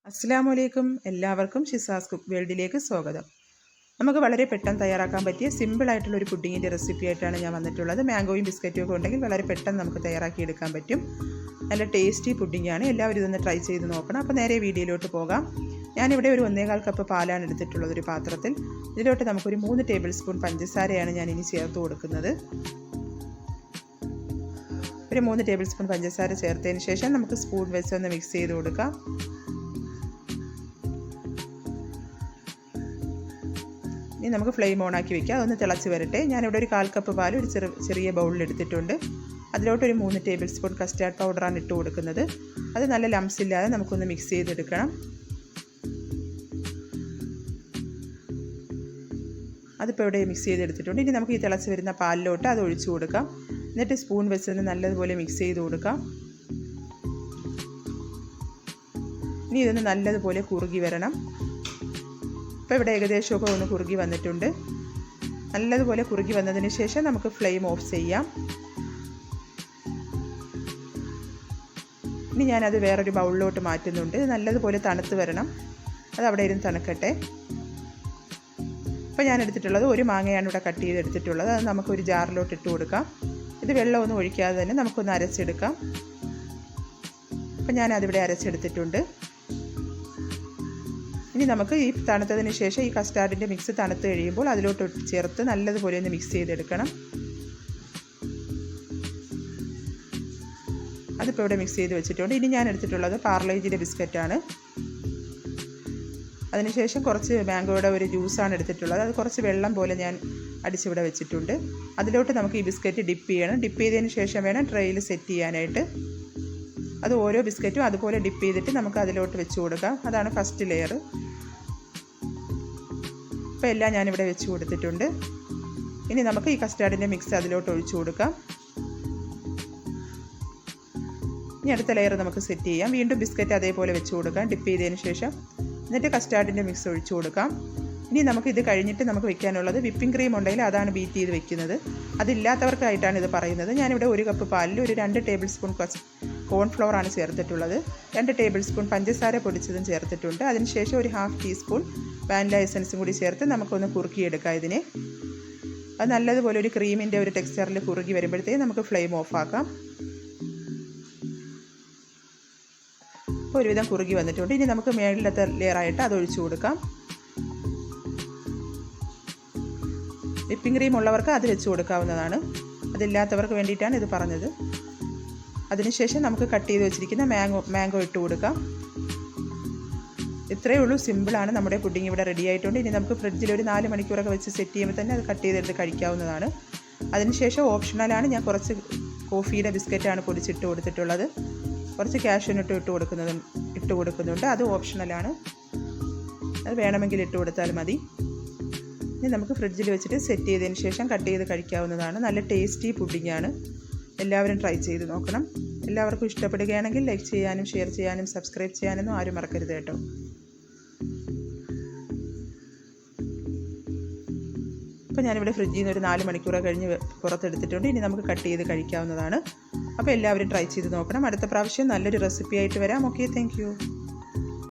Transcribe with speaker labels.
Speaker 1: അസ്സലാമു അലൈക്കും. എല്ലാവർക്കും ഷിസാസ് കുക്ക് വേൾഡിലേക്ക് സ്വാഗതം. നമുക്ക് വളരെ പെട്ടെന്ന് തയ്യാറാക്കാൻ പറ്റിയ സിമ്പിളായിട്ടുള്ളൊരു പുഡിങ്ങിൻ്റെ റെസിപ്പി ആയിട്ടാണ് ഞാൻ വന്നിട്ടുള്ളത്. മാംഗോയും ബിസ്ക്കറ്റും ഒക്കെ ഉണ്ടെങ്കിൽ വളരെ പെട്ടെന്ന് നമുക്ക് തയ്യാറാക്കിയെടുക്കാൻ പറ്റും. നല്ല ടേസ്റ്റി പുഡിങ്ങാണ്. എല്ലാവരും ഇതൊന്ന് ട്രൈ ചെയ്ത് നോക്കണം. അപ്പോൾ നേരെ വീഡിയോയിലോട്ട് പോകാം. ഞാനിവിടെ ഒരു 1.25 കപ്പ് പാലാണ് എടുത്തിട്ടുള്ളത് ഒരു പാത്രത്തിൽ. ഇതിലോട്ട് നമുക്കൊരു 3 ടേബിൾ സ്പൂൺ പഞ്ചസാരയാണ് ഞാൻ ഇനി ചേർത്ത് കൊടുക്കുന്നത്. ഒരു 3 ടേബിൾ സ്പൂൺ പഞ്ചസാര ചേർത്തതിന് ശേഷം നമുക്ക് സ്പൂൺ വെച്ച് ഒന്ന് മിക്സ് ചെയ്ത് കൊടുക്കാം. ഇനി നമുക്ക് ഫ്ലെയിം ഓൺ ആക്കി വെക്കാം. അതൊന്ന് തിളച്ച് വരട്ടെ. ഞാനിവിടെ ഒരു 1/4 കപ്പ് പാൽ ഒരു ചെറിയ ബൗളിൽ എടുത്തിട്ടുണ്ട്. അതിലോട്ടൊരു 3 ടേബിൾ സ്പൂൺ കസ്റ്റാർഡ് പൗഡറാണ് ഇട്ട് കൊടുക്കുന്നത്. അത് നല്ല ലംസ് ഇല്ലാതെ നമുക്കൊന്ന് മിക്സ് ചെയ്തെടുക്കണം. അതിപ്പോൾ ഇവിടെ മിക്സ് ചെയ്തെടുത്തിട്ടുണ്ട്. ഇനി നമുക്ക് ഈ തിളച്ച് വരുന്ന പാലിലോട്ട് അത് ഒഴിച്ചു കൊടുക്കാം. എന്നിട്ട് സ്പൂൺ വെച്ച് നല്ലതുപോലെ മിക്സ് ചെയ്ത് കൊടുക്കാം. ഇനി ഇതൊന്ന് നല്ലതുപോലെ കുറുകി വരണം. ഇപ്പോൾ ഇവിടെ ഏകദേശമൊക്കെ ഒന്ന് കുറുകി വന്നിട്ടുണ്ട്. നല്ലതുപോലെ കുറുകി വന്നതിന് ശേഷം നമുക്ക് ഫ്ലെയിം ഓഫ് ചെയ്യാം. ഇനി ഞാനത് വേറൊരു ബൗളിലോട്ട് മാറ്റുന്നുണ്ട്. നല്ലതുപോലെ തണുത്ത് വരണം. അത് അവിടെ ഇരുന്ന് തണുക്കട്ടെ. ഇപ്പോൾ ഞാൻ എടുത്തിട്ടുള്ളത് ഒരു മാങ്ങയാണ് ഇവിടെ കട്ട് ചെയ്തെടുത്തിട്ടുള്ളത്. അത് നമുക്കൊരു ജാറിലോട്ട് ഇട്ട് കൊടുക്കാം. ഇത് വെള്ളമൊന്നും ഒഴിക്കാതെ തന്നെ നമുക്കൊന്ന് അരച്ചെടുക്കാം. അപ്പോൾ ഞാനതിവിടെ അരച്ചെടുത്തിട്ടുണ്ട്. ഇനി നമുക്ക് ഈ തണുത്തതിന് ശേഷം ഈ കസ്റ്റാർഡിൻ്റെ മിക്സ് തണുത്ത് കഴിയുമ്പോൾ അതിലോട്ട് ചേർത്ത് നല്ലതുപോലെ ഒന്ന് മിക്സ് ചെയ്തെടുക്കണം. അതിപ്പോൾ ഇവിടെ മിക്സ് ചെയ്ത് വെച്ചിട്ടുണ്ട്. ഇനി ഞാൻ എടുത്തിട്ടുള്ളത് പാർലേജിൻ്റെ ബിസ്ക്കറ്റാണ്. അതിനുശേഷം കുറച്ച് മാംഗോയുടെ ഒരു ജ്യൂസാണ് എടുത്തിട്ടുള്ളത്. അത് കുറച്ച് വെള്ളം പോലെ ഞാൻ അടിച്ചിവിടെ വെച്ചിട്ടുണ്ട്. അതിലോട്ട് നമുക്ക് ഈ ബിസ്ക്കറ്റ് ഡിപ്പ് ചെയ്യണം. ഡിപ്പ് ചെയ്തതിന് ശേഷം വേണം ട്രെയിൽ സെറ്റ് ചെയ്യാനായിട്ട്. അത് ഓരോ ബിസ്ക്കറ്റും അതുപോലെ ഡിപ്പ് ചെയ്തിട്ട് നമുക്ക് അതിലോട്ട് വെച്ച് കൊടുക്കാം. അതാണ് ഫസ്റ്റ് ലെയർ. ഇപ്പോൾ എല്ലാം ഞാനിവിടെ വെച്ച് കൊടുത്തിട്ടുണ്ട്. ഇനി നമുക്ക് ഈ കസ്റ്റാർഡിൻ്റെ മിക്സ് അതിലോട്ട് ഒഴിച്ചു കൊടുക്കാം. ഇനി അടുത്ത ലെയർ നമുക്ക് സെറ്റ് ചെയ്യാം. വീണ്ടും ബിസ്ക്കറ്റ് അതേപോലെ വെച്ച് കൊടുക്കാം ഡിപ്പ് ചെയ്തതിന് ശേഷം. എന്നിട്ട് കസ്റ്റാർഡിൻ്റെ മിക്സ് ഒഴിച്ചു കൊടുക്കാം. ഇനി നമുക്ക് ഇത് കഴിഞ്ഞിട്ട് നമുക്ക് വെക്കാനുള്ളത് വിപ്പിംഗ് ക്രീം ഉണ്ടെങ്കിൽ അതാണ് ബീറ്റ് ചെയ്ത് വെക്കുന്നത്. അതില്ലാത്തവർക്കായിട്ടാണ് ഇത് പറയുന്നത്. ഞാനിവിടെ 1 കപ്പ് പാലിൽ ഒരു 2 ടേബിൾ സ്പൂൺ കോൺഫ്ലവറാണ് ചേർത്തിട്ടുള്ളത്. 2 ടേബിൾ സ്പൂൺ പഞ്ചസാര പൊടിച്ചതും ചേർത്തിട്ടുണ്ട്. അതിനുശേഷം ഒരു 1/2 ടീസ്പൂൺ വാനില എസൻസും കൂടി ചേർത്ത് നമുക്കൊന്ന് കുറുക്കിയെടുക്കാം ഇതിനെ. അത് നല്ലതുപോലെ ഒരു ക്രീമിൻ്റെ ഒരു ടെക്സ്ചറിൽ കുറുകി വരുമ്പോഴത്തേക്ക് നമുക്ക് ഫ്ലെയിം ഓഫ് ആക്കാം. ഇപ്പോൾ ഒരുവിധം കുറുകി വന്നിട്ടുണ്ട്. ഇനി നമുക്ക് മേളിലത്തെ ലെയറായിട്ട് അത് ഒഴിച്ചു കൊടുക്കാം. വിപ്പിംഗ് ക്രീം ഉള്ളവർക്ക് അത് വെച്ച് കൊടുക്കാവുന്നതാണ്. അതില്ലാത്തവർക്ക് വേണ്ടിയിട്ടാണ് ഇത് പറഞ്ഞത്. അതിനുശേഷം നമുക്ക് കട്ട് ചെയ്ത് വെച്ചിരിക്കുന്ന മാംഗോ ഇട്ട് കൊടുക്കാം. ഇത്രയേ ഉള്ളൂ. സിമ്പിളാണ്. നമ്മുടെ പുഡിംഗ് ഇവിടെ റെഡി ആയിട്ടുണ്ട്. ഇനി നമുക്ക് ഫ്രിഡ്ജിൽ ഒരു 4 മണിക്കൂറൊക്കെ വെച്ച് സെറ്റ് ചെയ്യുമ്പോൾ തന്നെ അത് കട്ട് ചെയ്തെടുത്ത് കഴിക്കാവുന്നതാണ്. അതിനുശേഷം ഓപ്ഷണലാണ് ഞാൻ കുറച്ച് കോഫിയുടെ ബിസ്ക്കറ്റാണ് പൊടിച്ചിട്ട് കൊടുത്തിട്ടുള്ളത്. കുറച്ച് കാഷ്യൂനട്ട് ഇട്ട് കൊടുക്കുന്നുണ്ട്. അത് ഓപ്ഷണലാണ്. അത് വേണമെങ്കിൽ ഇട്ട് കൊടുത്താൽ മതി. ഇനി നമുക്ക് ഫ്രിഡ്ജിൽ വെച്ചിട്ട് സെറ്റ് ചെയ്തതിന് ശേഷം കട്ട് ചെയ്ത് കഴിക്കാവുന്നതാണ്. നല്ല ടേസ്റ്റി പുഡിങ്ങാണ്. എല്ലാവരും ട്രൈ ചെയ്ത് നോക്കണം. എല്ലാവർക്കും ഇഷ്ടപ്പെടുകയാണെങ്കിൽ ലൈക്ക് ചെയ്യാനും ഷെയർ ചെയ്യാനും സബ്സ്ക്രൈബ് ചെയ്യാനൊന്നും ആരും മറക്കരുത് കേട്ടോ. അപ്പോൾ ഞാനിവിടെ ഫ്രിഡ്ജിൽ നിന്ന് ഒരു 4 മണിക്കൂർ കഴിഞ്ഞ് പുറത്തെടുത്തിട്ടുണ്ട്. ഇനി നമുക്ക് കട്ട് ചെയ്ത് കഴിക്കാവുന്നതാണ്. അപ്പോൾ എല്ലാവരും ട്രൈ ചെയ്ത് നോക്കണം. അടുത്ത പ്രാവശ്യം നല്ലൊരു റെസിപ്പി ആയിട്ട് വരാം. Okay, thank you.